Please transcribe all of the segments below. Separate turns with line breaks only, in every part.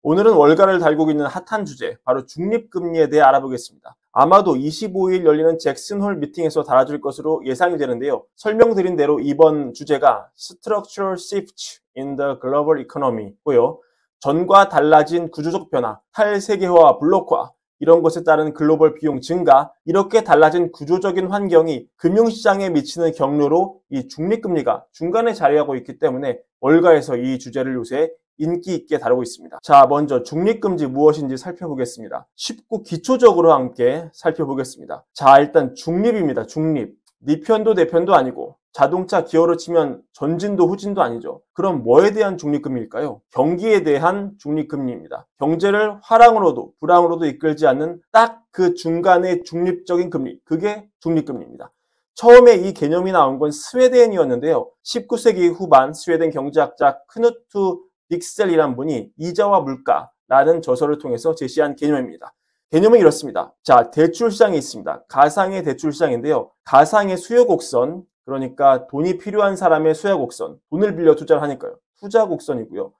오늘은 월가를 달고 있는 핫한 주제, 바로 중립금리에 대해 알아보겠습니다. 아마도 25일 열리는 잭슨홀 미팅에서 다뤄질 것으로 예상이 되는데요. 설명드린 대로 이번 주제가 Structural Shift in the Global Economy고요. 전과 달라진 구조적 변화, 탈세계화와 블록화, 이런 것에 따른 글로벌 비용 증가, 이렇게 달라진 구조적인 환경이 금융시장에 미치는 경로로 이 중립금리가 중간에 자리하고 있기 때문에 월가에서 이 주제를 요새 인기 있게 다루고 있습니다. 자, 먼저 중립금리 무엇인지 살펴보겠습니다. 쉽고 기초적으로 함께 살펴보겠습니다. 자, 일단 중립입니다. 중립. 네 편도 내 편도 아니고 자동차 기어로 치면 전진도 후진도 아니죠. 그럼 뭐에 대한 중립금리일까요? 경기에 대한 중립금리입니다. 경제를 화랑으로도 불황으로도 이끌지 않는 딱 그 중간의 중립적인 금리, 그게 중립금리입니다. 처음에 이 개념이 나온 건 스웨덴이었는데요. 19세기 후반 스웨덴 경제학자 크누트 빅셀이란 분이 이자와 물가라는 저서를 통해서 제시한 개념입니다. 개념은 이렇습니다. 자, 대출시장이 있습니다. 가상의 대출시장인데요. 가상의 수요 곡선, 그러니까 돈이 필요한 사람의 수요 곡선, 돈을 빌려 투자를 하니까요. 투자 곡선이고요.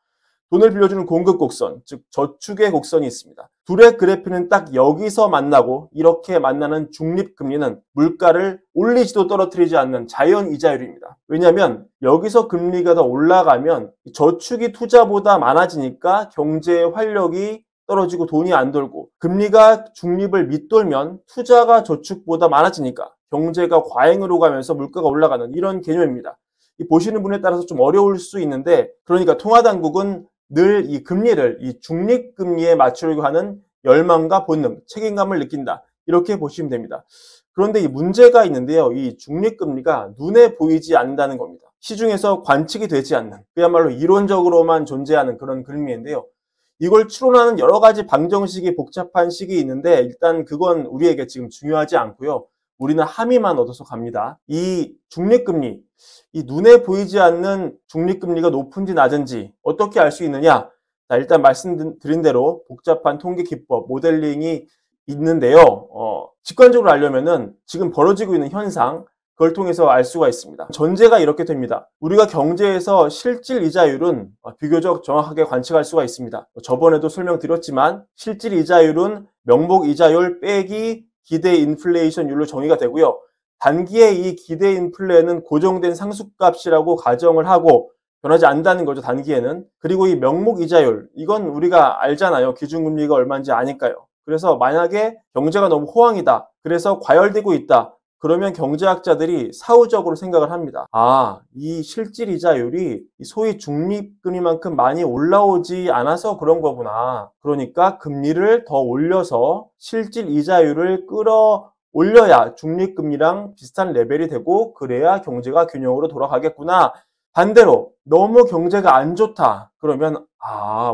돈을 빌려주는 공급 곡선, 즉 저축의 곡선이 있습니다. 둘의 그래프는 딱 여기서 만나고 이렇게 만나는 중립금리는 물가를 올리지도 떨어뜨리지 않는 자연 이자율입니다. 왜냐하면 여기서 금리가 더 올라가면 저축이 투자보다 많아지니까 경제의 활력이 떨어지고 돈이 안 돌고, 금리가 중립을 밑돌면 투자가 저축보다 많아지니까 경제가 과잉으로 가면서 물가가 올라가는 이런 개념입니다. 보시는 분에 따라서 좀 어려울 수 있는데, 그러니까 통화당국은 늘 이 금리를 이 중립금리에 맞추려고 하는 열망과 본능, 책임감을 느낀다. 이렇게 보시면 됩니다. 그런데 이 문제가 있는데요. 이 중립금리가 눈에 보이지 않는다는 겁니다. 시중에서 관측이 되지 않는, 그야말로 이론적으로만 존재하는 그런 금리인데요. 이걸 추론하는 여러 가지 방정식이 복잡한 식이 있는데 일단 그건 우리에게 지금 중요하지 않고요. 우리는 함의만 얻어서 갑니다. 이 중립금리, 이 눈에 보이지 않는 중립금리가 높은지 낮은지 어떻게 알 수 있느냐? 자, 일단 말씀드린 대로 복잡한 통계 기법, 모델링이 있는데요. 직관적으로 알려면은 지금 벌어지고 있는 현상, 그걸 통해서 알 수가 있습니다. 전제가 이렇게 됩니다. 우리가 경제에서 실질 이자율은 비교적 정확하게 관측할 수가 있습니다. 저번에도 설명드렸지만 실질 이자율은 명목 이자율 빼기 기대 인플레이션율로 정의가 되고요. 단기에 이 기대 인플레는 고정된 상수값이라고 가정을 하고 변하지 않는다는 거죠, 단기에는. 그리고 이 명목 이자율, 이건 우리가 알잖아요. 기준금리가 얼마인지 아니까요. 그래서 만약에 경제가 너무 호황이다, 그래서 과열되고 있다, 그러면 경제학자들이 사후적으로 생각을 합니다. 아, 이 실질 이자율이 소위 중립금리만큼 많이 올라오지 않아서 그런 거구나. 그러니까 금리를 더 올려서 실질 이자율을 끌어올려야 중립금리랑 비슷한 레벨이 되고, 그래야 경제가 균형으로 돌아가겠구나. 반대로 너무 경제가 안 좋다. 그러면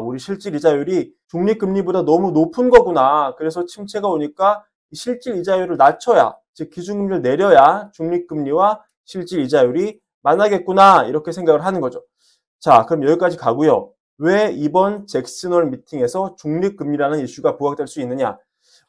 우리 실질 이자율이 중립금리보다 너무 높은 거구나. 그래서 침체가 오니까 실질 이자율을 낮춰야, 즉 기준금리를 내려야 중립금리와 실질 이자율이 만나겠구나, 이렇게 생각을 하는 거죠. 자, 그럼 여기까지 가고요. 왜 이번 잭슨홀 미팅에서 중립금리라는 이슈가 부각될 수 있느냐?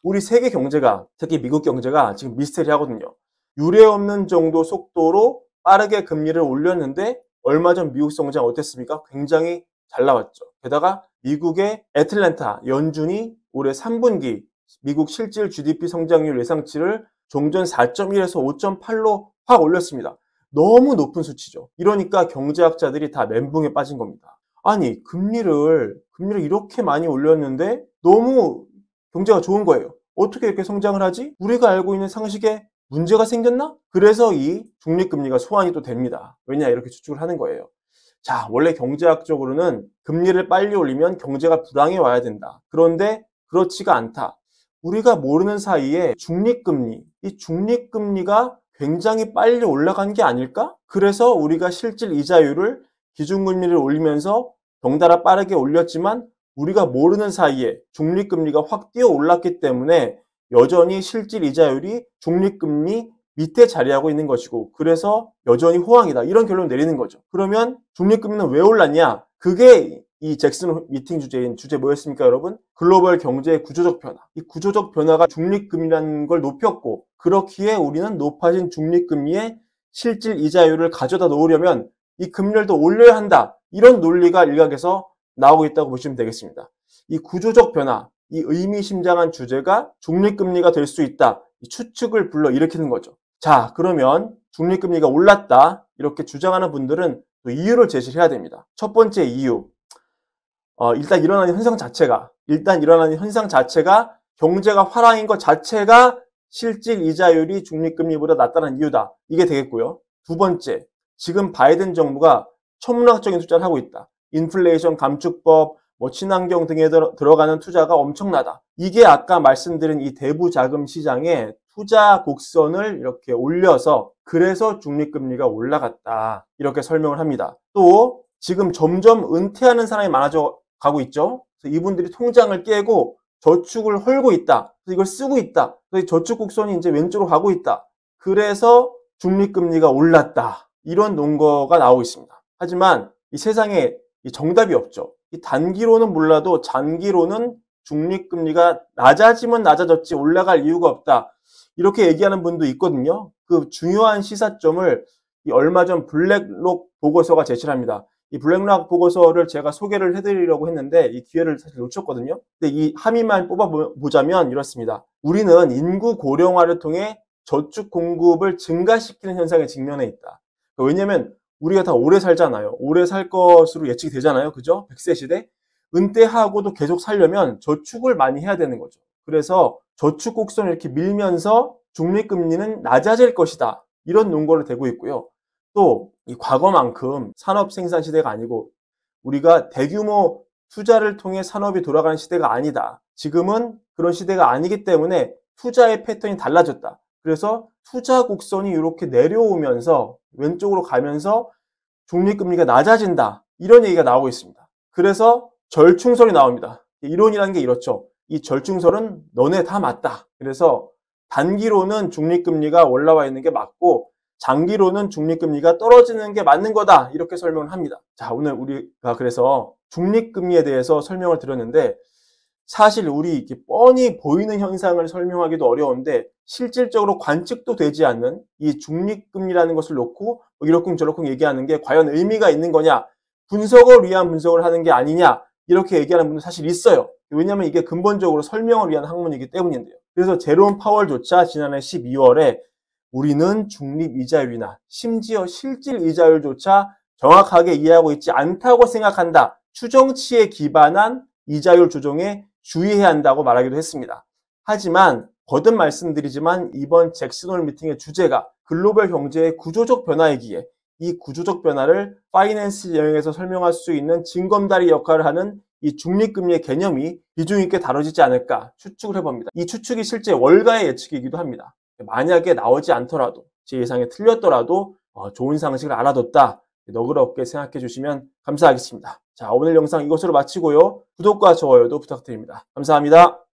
우리 세계 경제가, 특히 미국 경제가 지금 미스테리하거든요. 유례없는 정도 속도로 빠르게 금리를 올렸는데 얼마 전 미국 성장 어땠습니까? 굉장히 잘 나왔죠. 게다가 미국의 애틀랜타 연준이 올해 3분기 미국 실질 GDP 성장률 예상치를 종전 4.1에서 5.8로 확 올렸습니다. 너무 높은 수치죠. 이러니까 경제학자들이 다 멘붕에 빠진 겁니다. 아니, 금리를 이렇게 많이 올렸는데 너무 경제가 좋은 거예요. 어떻게 이렇게 성장을 하지? 우리가 알고 있는 상식에 문제가 생겼나? 그래서 이 중립금리가 소환이 또 됩니다. 왜냐, 이렇게 추측을 하는 거예요. 자, 원래 경제학적으로는 금리를 빨리 올리면 경제가 불황에 와야 된다. 그런데 그렇지가 않다. 우리가 모르는 사이에 중립금리, 이 중립금리가 굉장히 빨리 올라간 게 아닐까? 그래서 우리가 실질 이자율을, 기준금리를 올리면서 덩달아 빠르게 올렸지만 우리가 모르는 사이에 중립금리가 확 뛰어 올랐기 때문에 여전히 실질 이자율이 중립금리 밑에 자리하고 있는 것이고, 그래서 여전히 호황이다, 이런 결론을 내리는 거죠. 그러면 중립금리는 왜 올랐냐? 그게 이 잭슨 미팅 주제 뭐였습니까, 여러분? 글로벌 경제의 구조적 변화. 이 구조적 변화가 중립금리라는 걸 높였고, 그렇기에 우리는 높아진 중립금리에 실질 이자율을 가져다 놓으려면 이 금리를 더 올려야 한다. 이런 논리가 일각에서 나오고 있다고 보시면 되겠습니다. 이 구조적 변화, 이 의미심장한 주제가 중립금리가 될 수 있다. 이 추측을 불러일으키는 거죠. 자, 그러면 중립금리가 올랐다. 이렇게 주장하는 분들은 또 이유를 제시해야 됩니다. 첫 번째 이유. 일단 일어나는 현상 자체가 경제가 화랑인 것 자체가 실질 이자율이 중립금리보다 낮다는 이유다. 이게 되겠고요. 두 번째, 지금 바이든 정부가 천문학적인 투자를 하고 있다. 인플레이션 감축법, 친환경 등에 들어가는 투자가 엄청나다. 이게 아까 말씀드린 이 대부 자금 시장에 투자 곡선을 이렇게 올려서 그래서 중립금리가 올라갔다. 이렇게 설명을 합니다. 또 지금 점점 은퇴하는 사람이 많아져 가고 있죠. 그래서 이분들이 통장을 깨고 저축을 헐고 있다. 그래서 이걸 쓰고 있다. 그래서 저축 곡선이 이제 왼쪽으로 가고 있다. 그래서 중립금리가 올랐다. 이런 논거가 나오고 있습니다. 하지만 이 세상에 정답이 없죠. 이 단기로는 몰라도 장기로는 중립금리가 낮아지면 낮아졌지 올라갈 이유가 없다. 이렇게 얘기하는 분도 있거든요. 그 중요한 시사점을 얼마 전 블랙록 보고서가 제시를 합니다. 이 블랙록 보고서를 제가 소개를 해드리려고 했는데 이 기회를 사실 놓쳤거든요. 근데 이 함의만 뽑아보자면 이렇습니다. 우리는 인구 고령화를 통해 저축 공급을 증가시키는 현상에 직면해 있다. 왜냐면 우리가 다 오래 살잖아요. 오래 살 것으로 예측이 되잖아요. 그죠? 100세 시대. 은퇴하고도 계속 살려면 저축을 많이 해야 되는 거죠. 그래서 저축 곡선을 이렇게 밀면서 중립금리는 낮아질 것이다. 이런 논거를 대고 있고요. 또 이 과거만큼 산업 생산 시대가 아니고 우리가 대규모 투자를 통해 산업이 돌아가는 시대가 아니다. 지금은 그런 시대가 아니기 때문에 투자의 패턴이 달라졌다. 그래서 투자 곡선이 이렇게 내려오면서 왼쪽으로 가면서 중립금리가 낮아진다. 이런 얘기가 나오고 있습니다. 그래서 절충설이 나옵니다. 이론이라는 게 이렇죠. 이 절충설은 너네 다 맞다. 그래서 단기로는 중립금리가 올라와 있는 게 맞고 장기로는 중립금리가 떨어지는 게 맞는 거다. 이렇게 설명을 합니다. 자, 오늘 우리가 그래서 중립금리에 대해서 설명을 드렸는데 사실 우리 이렇게 뻔히 보이는 현상을 설명하기도 어려운데 실질적으로 관측도 되지 않는 이 중립금리라는 것을 놓고 이러쿵저러쿵 얘기하는 게 과연 의미가 있는 거냐, 분석을 위한 분석을 하는 게 아니냐 이렇게 얘기하는 분도 사실 있어요. 왜냐하면 이게 근본적으로 설명을 위한 학문이기 때문인데요. 그래서 제롬 파월조차 지난해 12월에 우리는 중립이자율이나 심지어 실질 이자율조차 정확하게 이해하고 있지 않다고 생각한다. 추정치에 기반한 이자율 조정에 주의해야 한다고 말하기도 했습니다. 하지만 거듭 말씀드리지만 이번 잭슨홀 미팅의 주제가 글로벌 경제의 구조적 변화이기에 이 구조적 변화를 파이낸스 영역에서 설명할 수 있는 징검다리 역할을 하는 이 중립금리의 개념이 비중 있게 다뤄지지 않을까 추측을 해봅니다. 이 추측이 실제 월가의 예측이기도 합니다. 만약에 나오지 않더라도 제 예상에 틀렸더라도 좋은 상식을 알아뒀다. 너그럽게 생각해 주시면 감사하겠습니다. 자, 오늘 영상 이것으로 마치고요. 구독과 좋아요도 부탁드립니다. 감사합니다.